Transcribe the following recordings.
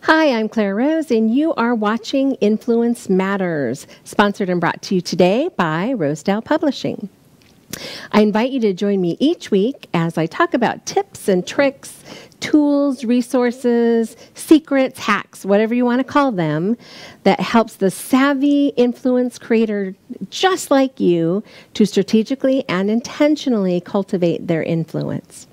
Hi, I'm Claire Rose, and you are watching Influence Matters, sponsored and brought to you today by Rosedale Publishing. I invite you to join me each week as I talk about tips and tricks, tools, resources, secrets, hacks, whatever you want to call them, that helps the savvy influence creator just like you to strategically and intentionally cultivate their influence.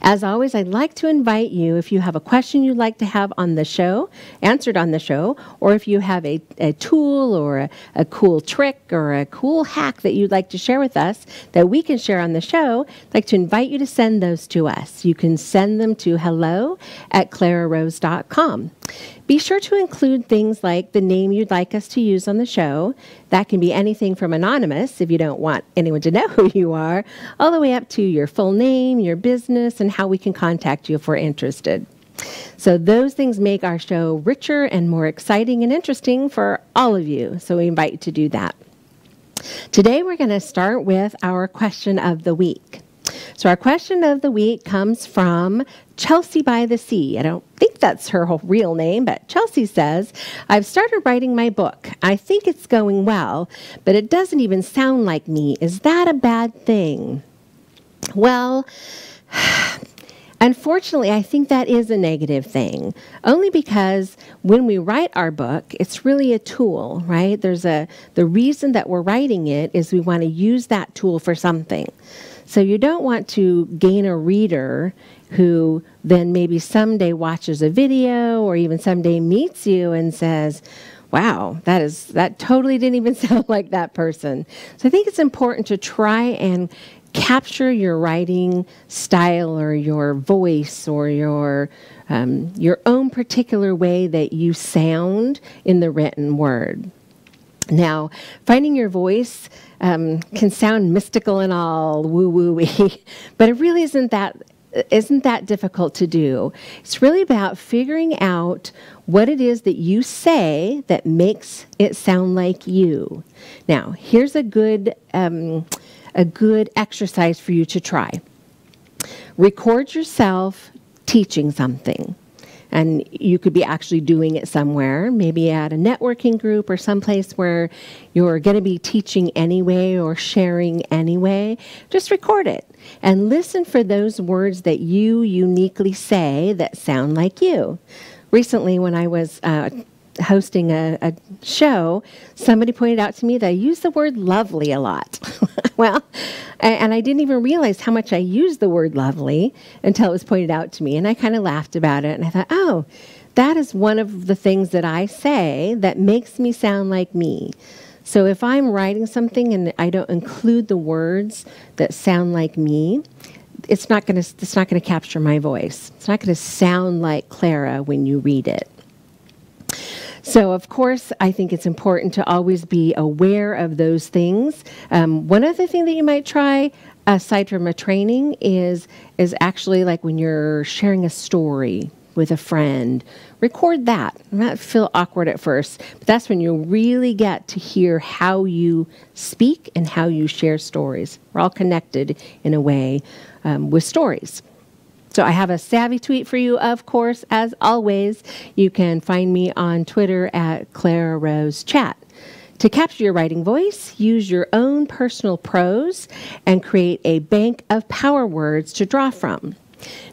As always, I'd like to invite you, if you have a question you'd like to have on the show, answered on the show, or if you have a tool or a cool trick or a cool hack that you'd like to share with us that we can share on the show, I'd like to invite you to send those to us. You can send them to hello@clararose.com. Be sure to include things like the name you'd like us to use on the show. That can be anything from anonymous, if you don't want anyone to know who you are, all the way up to your full name, your business, and how we can contact you if we're interested. So those things make our show richer and more exciting and interesting for all of you. So we invite you to do that. Today we're going to start with our question of the week. So our question of the week comes from Chelsea by the Sea. I don't think that's her whole real name, but Chelsea says, I've started writing my book. I think it's going well, but it doesn't even sound like me. Is that a bad thing? Well, unfortunately, I think that is a negative thing, only because when we write our book, it's really a tool, right? The reason that we're writing it is we want to use that tool for something. So you don't want to gain a reader who then maybe someday watches a video or even someday meets you and says, wow, that totally didn't even sound like that person. So I think it's important to try and capture your writing style or your voice or your own particular way that you sound in the written word. Now, finding your voice can sound mystical and all woo-woo-y, but it really isn't that difficult to do. It's really about figuring out what it is that you say that makes it sound like you. Now, here's a good exercise for you to try. Record yourself teaching something. And you could be actually doing it somewhere, maybe at a networking group or someplace where you're going to be teaching anyway or sharing anyway. Just record it and listen for those words that you uniquely say that sound like you. Recently, when I was hosting a show, somebody pointed out to me that I use the word lovely a lot. Well, and I didn't even realize how much I used the word lovely until it was pointed out to me. And I kind of laughed about it. And I thought, oh, that is one of the things that I say that makes me sound like me. So if I'm writing something and I don't include the words that sound like me, it's not going to capture my voice. It's not going to sound like Clara when you read it. So, of course, I think it's important to always be aware of those things. One other thing that you might try, aside from a training, is actually like when you're sharing a story with a friend, record that. It might feel awkward at first, but that's when you really get to hear how you speak and how you share stories. We're all connected in a way with stories. So I have a savvy tweet for you, of course, as always. You can find me on Twitter at Clara Rose Chat. To capture your writing voice, use your own personal prose and create a bank of power words to draw from.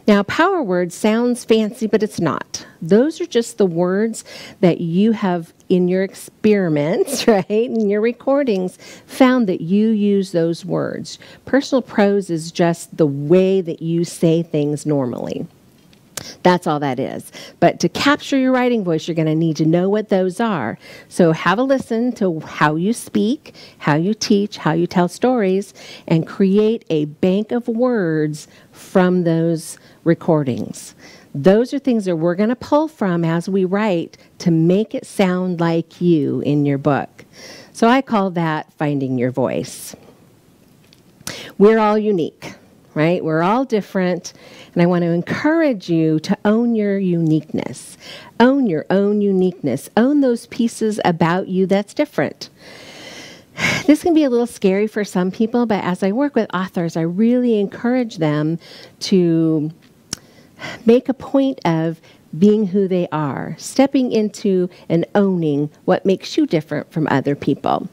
Now, power word sounds fancy, but it's not. Those are just the words that you have in your experiments, right, in your recordings, found that you use those words. Personal prose is just the way that you say things normally. That's all that is. But to capture your writing voice, you're going to need to know what those are. So have a listen to how you speak, how you teach, how you tell stories, and create a bank of words from those recordings. Those are things that we're going to pull from as we write to make it sound like you in your book. So I call that finding your voice. We're all unique, right? We're all different, and I want to encourage you to own your uniqueness. Own your own uniqueness. Own those pieces about you that's different. This can be a little scary for some people, but as I work with authors, I really encourage them to make a point of being who they are, stepping into and owning what makes you different from other people.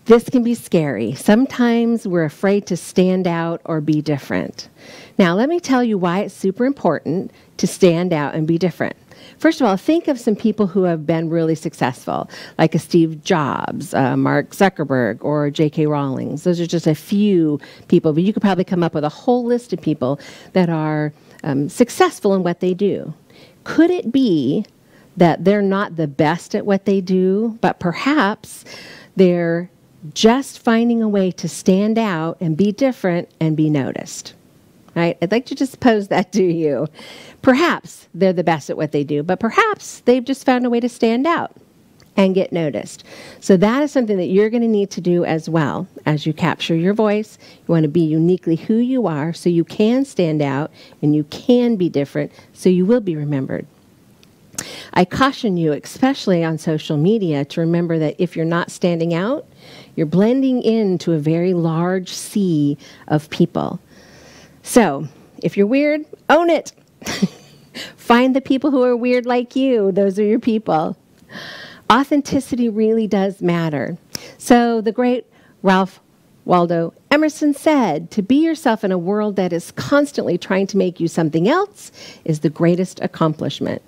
This can be scary. Sometimes we're afraid to stand out or be different. Now, let me tell you why it's super important to stand out and be different. First of all, think of some people who have been really successful, like a Steve Jobs, Mark Zuckerberg, or J.K. Rowling. Those are just a few people, but you could probably come up with a whole list of people that are successful in what they do. Could it be that they're not the best at what they do, but perhaps they're just finding a way to stand out and be different and be noticed? Right? I'd like to just pose that to you. Perhaps they're the best at what they do, but perhaps they've just found a way to stand out and get noticed. So that is something that you're going to need to do as well as you capture your voice. You want to be uniquely who you are so you can stand out and you can be different so you will be remembered. I caution you, especially on social media, to remember that if you're not standing out, you're blending into a very large sea of people. So, if you're weird, own it. Find the people who are weird like you. Those are your people. Authenticity really does matter. So, the great Ralph Waldo Emerson said, to be yourself in a world that is constantly trying to make you something else is the greatest accomplishment.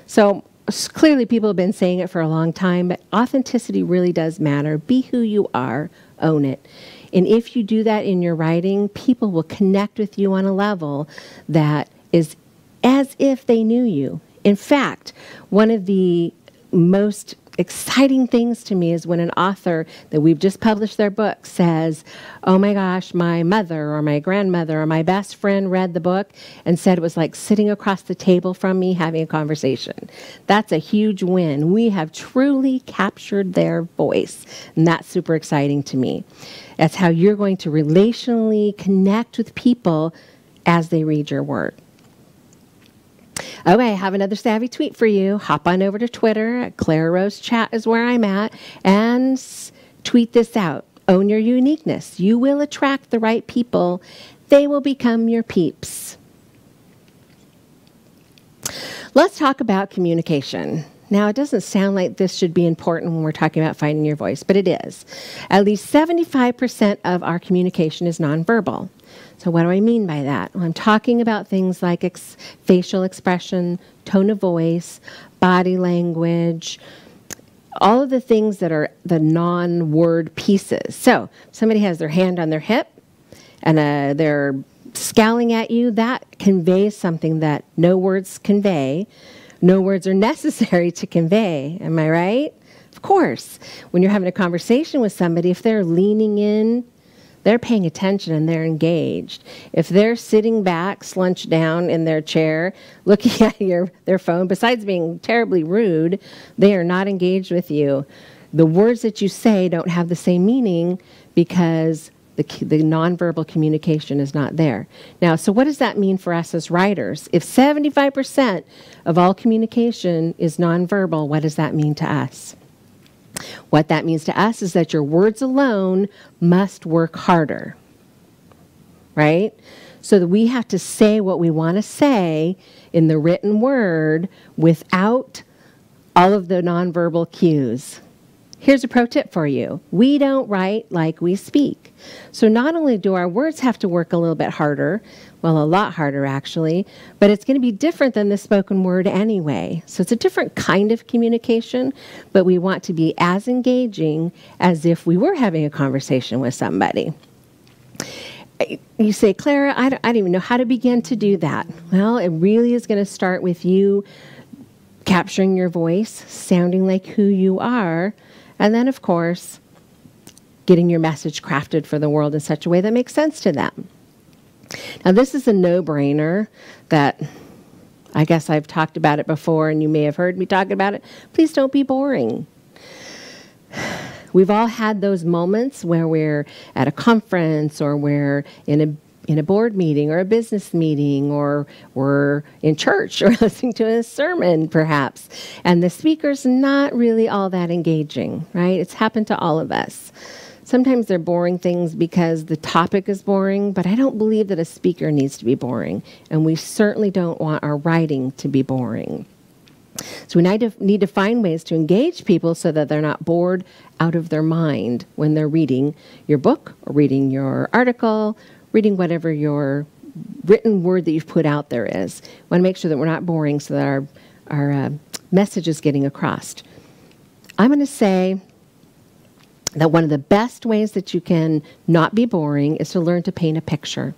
So, clearly people have been saying it for a long time, but authenticity really does matter. Be who you are. Own it. And if you do that in your writing, people will connect with you on a level that is as if they knew you. In fact, one of the most exciting things to me is when an author that we've just published their book says, oh my gosh, my mother or my grandmother or my best friend read the book and said it was like sitting across the table from me having a conversation. That's a huge win. We have truly captured their voice, and that's super exciting to me. That's how you're going to relationally connect with people as they read your work. Okay, I have another savvy tweet for you. Hop on over to Twitter at Clara Rose Chat is where I'm at, and tweet this out. Own your uniqueness. You will attract the right people. They will become your peeps. Let's talk about communication. Now, it doesn't sound like this should be important when we're talking about finding your voice, but it is. At least 75% of our communication is nonverbal. So what do I mean by that? Well, I'm talking about things like facial expression, tone of voice, body language, all of the things that are the non-word pieces. So somebody has their hand on their hip and they're scowling at you. That conveys something that no words convey. No words are necessary to convey. Am I right? Of course. When you're having a conversation with somebody, if they're leaning in, they're paying attention and they're engaged. If they're sitting back, slunched down in their chair, looking at their phone, besides being terribly rude, they are not engaged with you. The words that you say don't have the same meaning because the nonverbal communication is not there. Now, so what does that mean for us as writers? If 75% of all communication is nonverbal, what does that mean to us? What that means to us is that your words alone must work harder, right? So that we have to say what we want to say in the written word without all of the nonverbal cues. Here's a pro tip for you. We don't write like we speak. So not only do our words have to work a little bit harder, well, a lot harder actually, but it's going to be different than the spoken word anyway. So it's a different kind of communication, but we want to be as engaging as if we were having a conversation with somebody. You say, Clara, I don't even know how to begin to do that. Well, it really is going to start with you capturing your voice, sounding like who you are, and then, of course, getting your message crafted for the world in such a way that makes sense to them. Now, this is a no-brainer that I guess I've talked about it before, and you may have heard me talk about it. Please don't be boring. We've all had those moments where we're at a conference or we're in a board meeting or a business meeting, or we're in church or listening to a sermon perhaps, and the speaker's not really all that engaging, right? It's happened to all of us. Sometimes they're boring things because the topic is boring, but I don't believe that a speaker needs to be boring, and we certainly don't want our writing to be boring. So we need to find ways to engage people so that they're not bored out of their mind when they're reading your book or reading your article, reading whatever your written word that you've put out there is. We want to make sure that we're not boring so that our message is getting across. I'm going to say that one of the best ways that you can not be boring is to learn to paint a picture.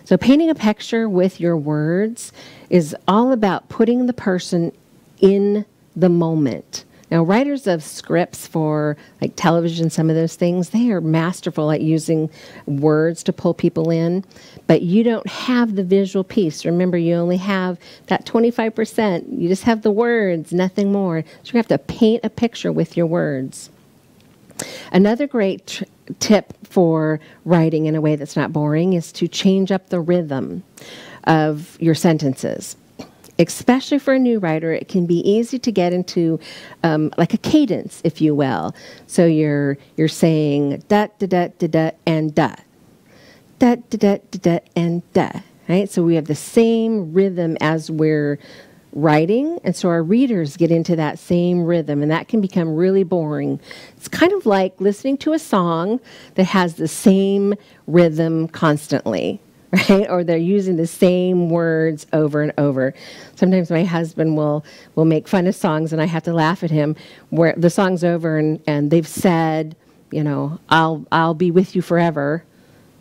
So painting a picture with your words is all about putting the person in the moment. Now, writers of scripts for like television, some of those things, they are masterful at using words to pull people in, but you don't have the visual piece. Remember, you only have that 25%. You just have the words, nothing more. So you have to paint a picture with your words. Another great tip for writing in a way that's not boring is to change up the rhythm of your sentences. Especially for a new writer, it can be easy to get into like a cadence, if you will. So you're saying da da da da da and da, da da da da da and da. Right? So we have the same rhythm as we're writing, and so our readers get into that same rhythm, and that can become really boring. It's kind of like listening to a song that has the same rhythm constantly. Right? Or they're using the same words over and over. Sometimes my husband will make fun of songs, and I have to laugh at him where the song's over and they've said, you know, I'll be with you forever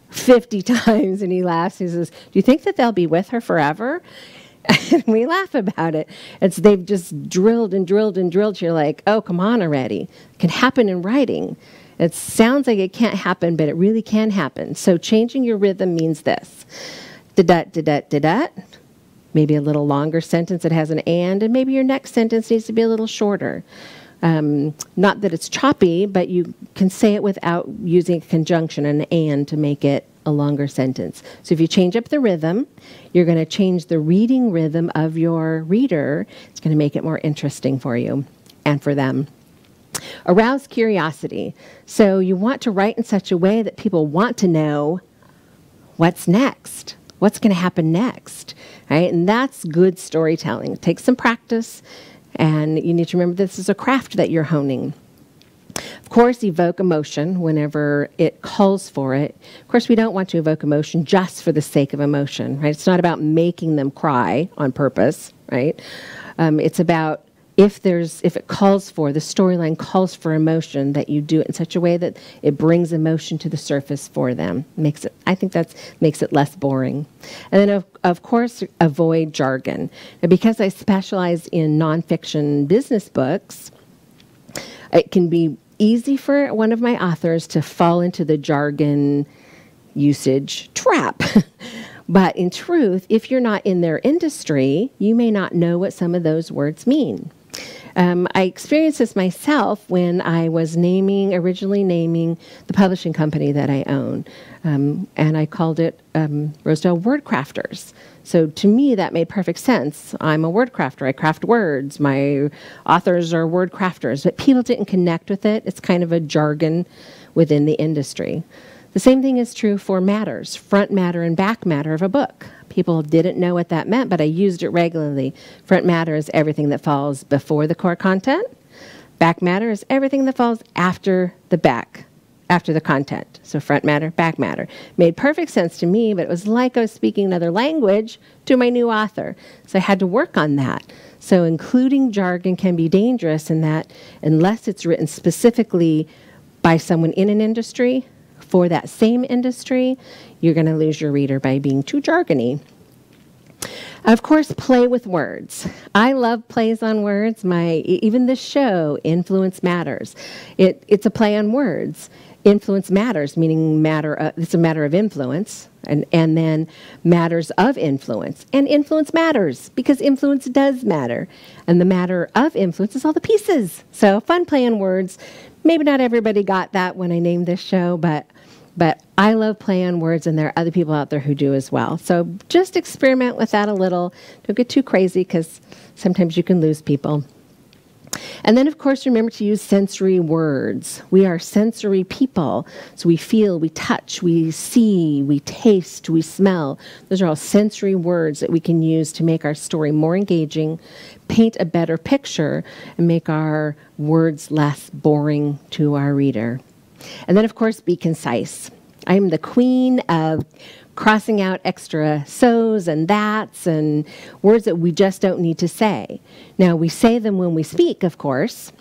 50 times, and he laughs. He says, do you think that they'll be with her forever? And we laugh about it. They've just drilled and drilled and drilled. You're like, oh, come on already. It can happen in writing. It sounds like it can't happen, but it really can happen. So changing your rhythm means this. Da-da, da-da, da-da. Maybe a little longer sentence that has an and maybe your next sentence needs to be a little shorter. Not that it's choppy, but you can say it without using a conjunction, an and, to make it a longer sentence. So if you change up the rhythm, you're going to change the reading rhythm of your reader. It's going to make it more interesting for you and for them. Arouse curiosity. So you want to write in such a way that people want to know what's next, what's going to happen next, right? And that's good storytelling. It takes some practice, and you need to remember this is a craft that you're honing. Of course, evoke emotion whenever it calls for it. Of course, we don't want to evoke emotion just for the sake of emotion, right? It's not about making them cry on purpose, right? It's about if it calls for, the storyline calls for emotion, that you do it in such a way that it brings emotion to the surface for them. I think that makes it less boring. And then, of course, avoid jargon. And because I specialize in nonfiction business books, it can be easy for one of my authors to fall into the jargon usage trap. But in truth, if you're not in their industry, you may not know what some of those words mean. I experienced this myself when I was originally naming the publishing company that I own. And I called it Rosedale Word Crafters. So to me, that made perfect sense. I'm a word crafter. I craft words. My authors are word crafters. But people didn't connect with it. It's kind of a jargon within the industry. The same thing is true for matters, front matter and back matter of a book. People didn't know what that meant, but I used it regularly. Front matter is everything that falls before the core content. Back matter is everything that falls after the back, after the content. So front matter, back matter. Made perfect sense to me, but it was like I was speaking another language to my new author. So I had to work on that. So including jargon can be dangerous in that unless it's written specifically by someone in an industry, for that same industry, you're going to lose your reader by being too jargony. Of course, play with words. I love plays on words. Even this show, Influence Matters. It's a play on words. Influence matters, meaning it's a matter of influence, and then matters of influence. And influence matters, because influence does matter. And the matter of influence is all the pieces. So fun play on words. Maybe not everybody got that when I named this show, but I love play on words, and there are other people out there who do as well. So just experiment with that a little. Don't get too crazy, because sometimes you can lose people. And then, of course, remember to use sensory words. We are sensory people. So we feel, we touch, we see, we taste, we smell. Those are all sensory words that we can use to make our story more engaging, paint a better picture, and make our words less boring to our reader. And then, of course, be concise. I'm the queen of crossing out extra so's and that's and words that we just don't need to say. Now, we say them when we speak, of course,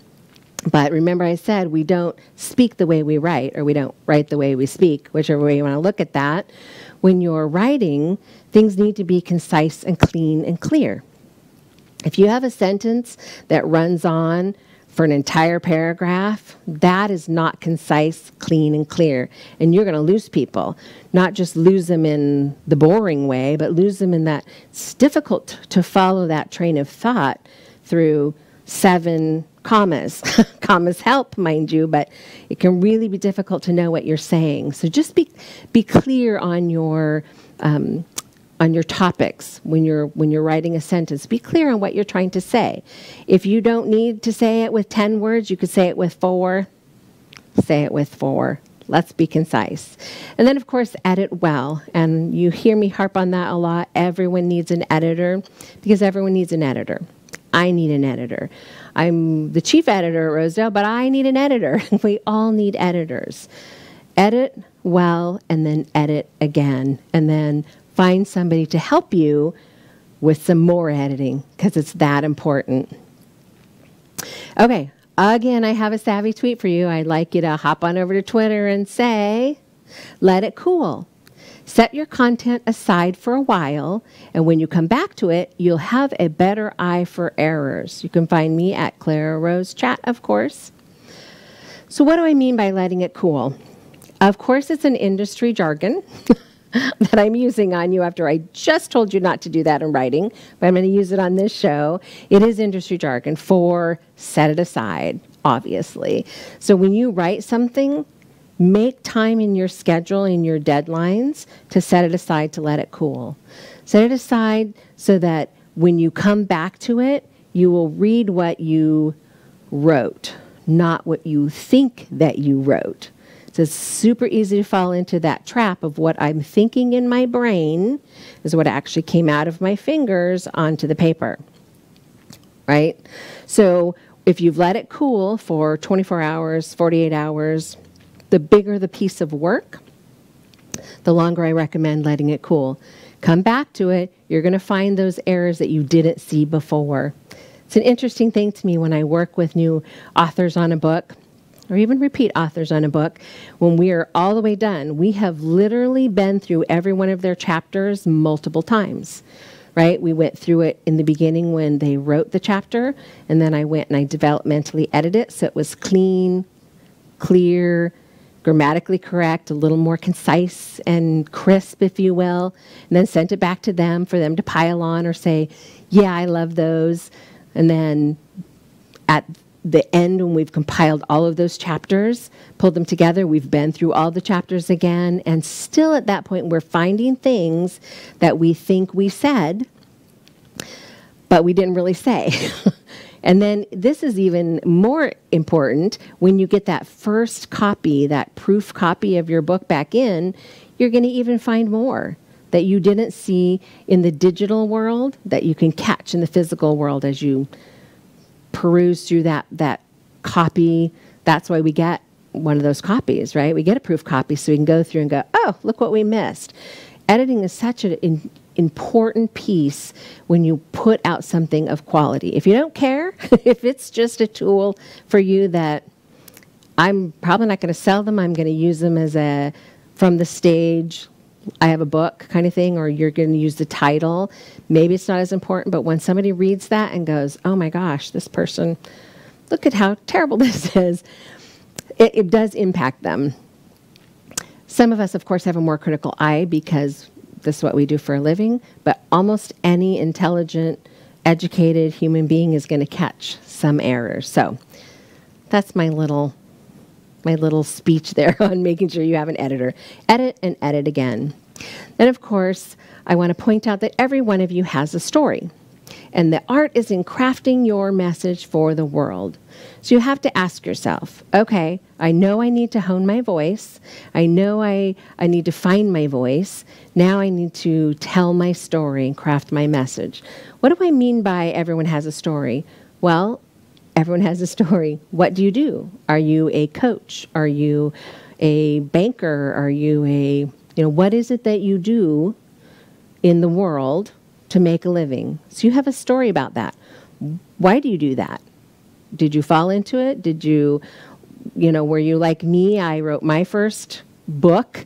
but remember I said we don't speak the way we write, or we don't write the way we speak, whichever way you want to look at that. When you're writing, things need to be concise and clean and clear. If you have a sentence that runs on for an entire paragraph, that is not concise, clean, and clear. And you're going to lose people. Not just lose them in the boring way, but lose them in that it's difficult to follow that train of thought through 7 commas. Commas help, mind you, but it can really be difficult to know what you're saying. So just be clear on your topics when you're writing a sentence. Be clear on what you're trying to say. If you don't need to say it with 10 words, you could say it with 4. Say it with 4. Let's be concise. And then, of course, edit well. And you hear me harp on that a lot. Everyone needs an editor, because everyone needs an editor. I need an editor. I'm the chief editor at Rosedale, but I need an editor. We all need editors. Edit well, and then edit again, and then find somebody to help you with some more editing, because it's that important. Okay, again, I have a savvy tweet for you. I'd like you to hop on over to Twitter and say, let it cool. Set your content aside for a while, and when you come back to it, you'll have a better eye for errors. You can find me at Clara Rose Chat, of course. So what do I mean by letting it cool? Of course, it's an industry jargon that I'm using on you after I just told you not to do that in writing, but I'm going to use it on this show. It is industry jargon for set it aside, obviously. So when you write something, make time in your schedule, in your deadlines, to set it aside, to let it cool. Set it aside so that when you come back to it, you will read what you wrote, not what you think that you wrote. So it's super easy to fall into that trap of what I'm thinking in my brain is what actually came out of my fingers onto the paper, right? So if you've let it cool for 24 hours, 48 hours, the bigger the piece of work, the longer I recommend letting it cool. Come back to it. You're going to find those errors that you didn't see before. It's an interesting thing to me when I work with new authors on a book, or even repeat authors on a book. When we are all the way done, we have literally been through every one of their chapters multiple times, right? We went through it in the beginning when they wrote the chapter, and then I went and I developmentally edited it so it was clean, clear, grammatically correct, a little more concise and crisp, if you will, and then sent it back to them for them to pile on or say, yeah, I love those. And then at the end, when we've compiled all of those chapters, pulled them together, we've been through all the chapters again, and still at that point, we're finding things that we think we said, but we didn't really say. And then this is even more important when you get that first copy, that proof copy of your book back in, you're going to even find more that you didn't see in the digital world that you can catch in the physical world as you peruse through that copy. That's why we get one of those copies, right? We get a proof copy so we can go through and go, oh, look what we missed. Editing is such an important piece when you put out something of quality. If you don't care, if it's just a tool for you that I'm probably not going to sell them, I'm going to use them as a from the stage, I have a book kind of thing, or you're going to use the title, maybe it's not as important, but when somebody reads that and goes, oh my gosh, this person, look at how terrible this is, it does impact them. Some of us, of course, have a more critical eye because this is what we do for a living, but almost any intelligent, educated human being is going to catch some errors. So that's my little speech there on making sure you have an editor. Edit and edit again. Then, of course, I want to point out that every one of you has a story. And the art is in crafting your message for the world. So you have to ask yourself, okay, I know I need to hone my voice. I know I need to find my voice. Now I need to tell my story and craft my message. What do I mean by everyone has a story? Well, everyone has a story. What do? Are you a coach? Are you a banker? Are you what is it that you do in the world to make a living? So you have a story about that. Why do you do that? Did you fall into it? Did you, were you like me? I wrote my first book.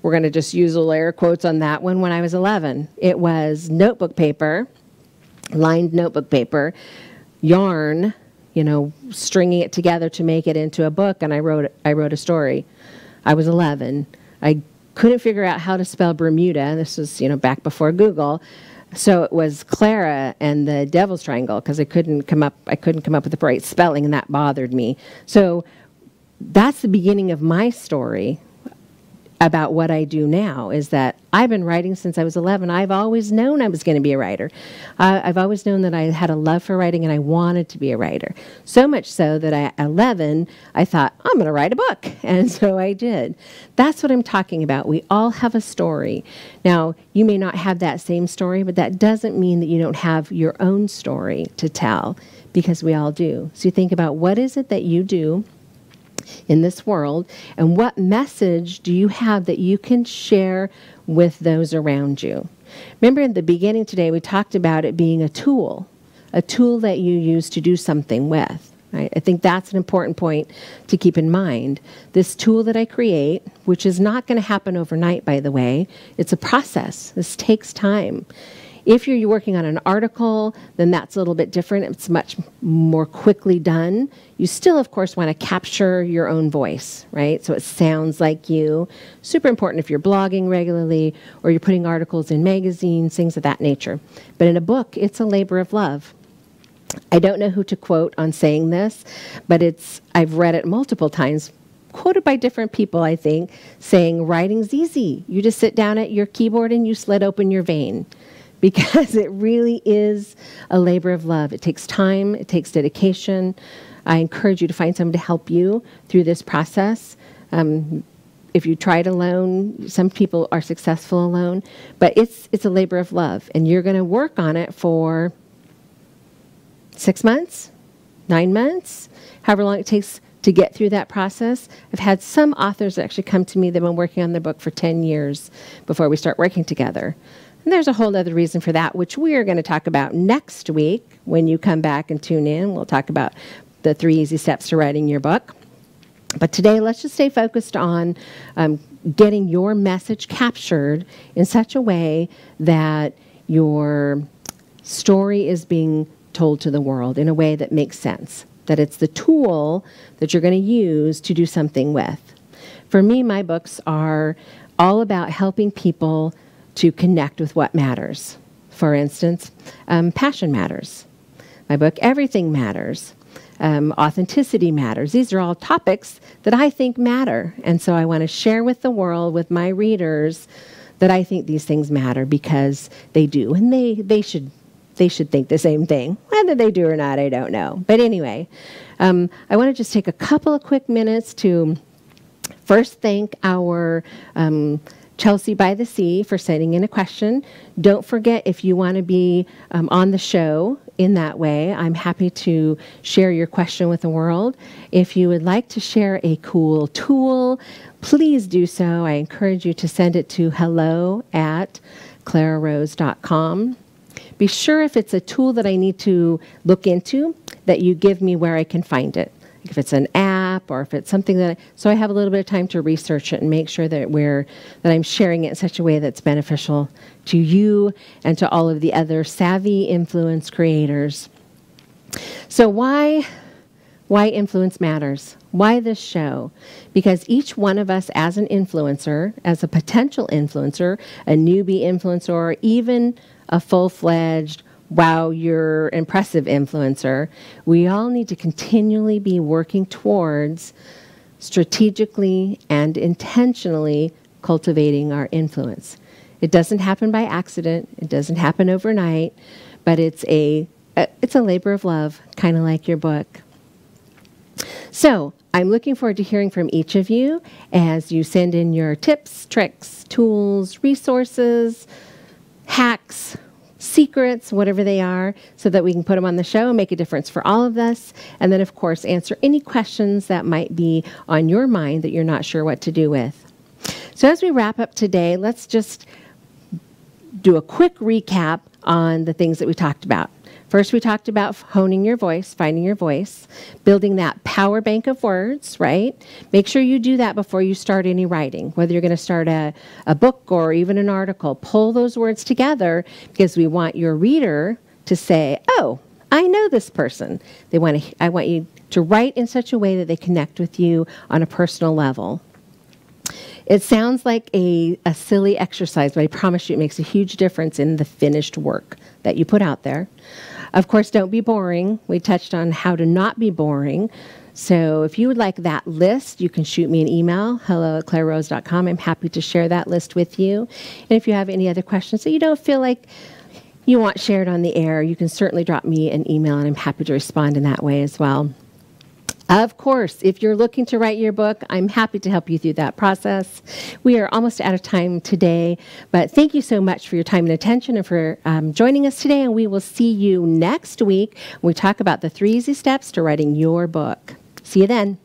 We're going to just use little air quotes on that one when I was 11. It was notebook paper, lined notebook paper, yarn, stringing it together to make it into a book, and I wrote a story. I was 11. I couldn't figure out how to spell Bermuda. This was, back before Google. So it was Clara and the Devil's Triangle because I couldn't come up with the right spelling, and that bothered me. So that's the beginning of my story about what I do now, is that I've been writing since I was 11. I've always known I was going to be a writer. I've always known that I had a love for writing and I wanted to be a writer. So much so that at 11, I thought, I'm going to write a book. And so I did. That's what I'm talking about. We all have a story. Now, you may not have that same story, but that doesn't mean that you don't have your own story to tell, because we all do. So you think about, what is it that you do in this world, and what message do you have that you can share with those around you? Remember, in the beginning today, we talked about it being a tool that you use to do something with. Right? I think that's an important point to keep in mind. This tool that I create, which is not going to happen overnight, by the way, it's a process. This takes time. If you're working on an article, then that's a little bit different. It's much more quickly done. You still, of course, want to capture your own voice, right? So it sounds like you. Super important if you're blogging regularly or you're putting articles in magazines, things of that nature. But in a book, it's a labor of love. I don't know who to quote on saying this, but I've read it multiple times, quoted by different people, I think, saying writing's easy. You just sit down at your keyboard and you slit open your vein. Because it really is a labor of love. It takes time. It takes dedication. I encourage you to find someone to help you through this process. If you try it alone, some people are successful alone. But it's a labor of love. And you're going to work on it for 6 months, 9 months, however long it takes to get through that process. I've had some authors actually come to me. They've been working on their book for 10 years before we start working together. And there's a whole other reason for that, which we are going to talk about next week when you come back and tune in. We'll talk about the 3 easy steps to writing your book. But today, let's just stay focused on getting your message captured in such a way that your story is being told to the world in a way that makes sense, that it's the tool that you're going to use to do something with. For me, my books are all about helping people to connect with what matters. For instance, passion matters. My book, Everything Matters. Authenticity matters. These are all topics that I think matter. And so I want to share with the world, with my readers, that I think these things matter because they do. And they should think the same thing. Whether they do or not, I don't know. But anyway, I want to just take a couple of quick minutes to first thank our Chelsea by the Sea for sending in a question. Don't forget, if you want to be on the show in that way, I'm happy to share your question with the world. If you would like to share a cool tool, please do so. I encourage you to send it to hello@clararose.com. Be sure if it's a tool that I need to look into, that you give me where I can find it. If it's an app or if it's something so I have a little bit of time to research it and make sure that I'm sharing it in such a way that's beneficial to you and to all of the other savvy influence creators. So why influence matters? Why this show? Because each one of us as an influencer, as a potential influencer, a newbie influencer, or even a full-fledged wow, you're impressive influencer, we all need to continually be working towards strategically and intentionally cultivating our influence. It doesn't happen by accident. It doesn't happen overnight, but it's a labor of love, kind of like your book. So I'm looking forward to hearing from each of you as you send in your tips, tricks, tools, resources, hacks, secrets, whatever they are, so that we can put them on the show and make a difference for all of us. And then, of course, answer any questions that might be on your mind that you're not sure what to do with. So as we wrap up today, let's just do a quick recap on the things that we talked about. First, we talked about honing your voice, finding your voice, building that power bank of words, right? Make sure you do that before you start any writing, whether you're going to start a book or even an article. Pull those words together because we want your reader to say, oh, I know this person. I want you to write in such a way that they connect with you on a personal level. It sounds like a silly exercise, but I promise you it makes a huge difference in the finished work that you put out there. Of course, don't be boring. We touched on how to not be boring. So if you would like that list, you can shoot me an email, hello@clararose.com. I'm happy to share that list with you. And if you have any other questions that you don't feel like you want shared on the air, you can certainly drop me an email, and I'm happy to respond in that way as well. Of course, if you're looking to write your book, I'm happy to help you through that process. We are almost out of time today, but thank you so much for your time and attention and for joining us today, and we will see you next week when we talk about the 3 easy steps to writing your book. See you then.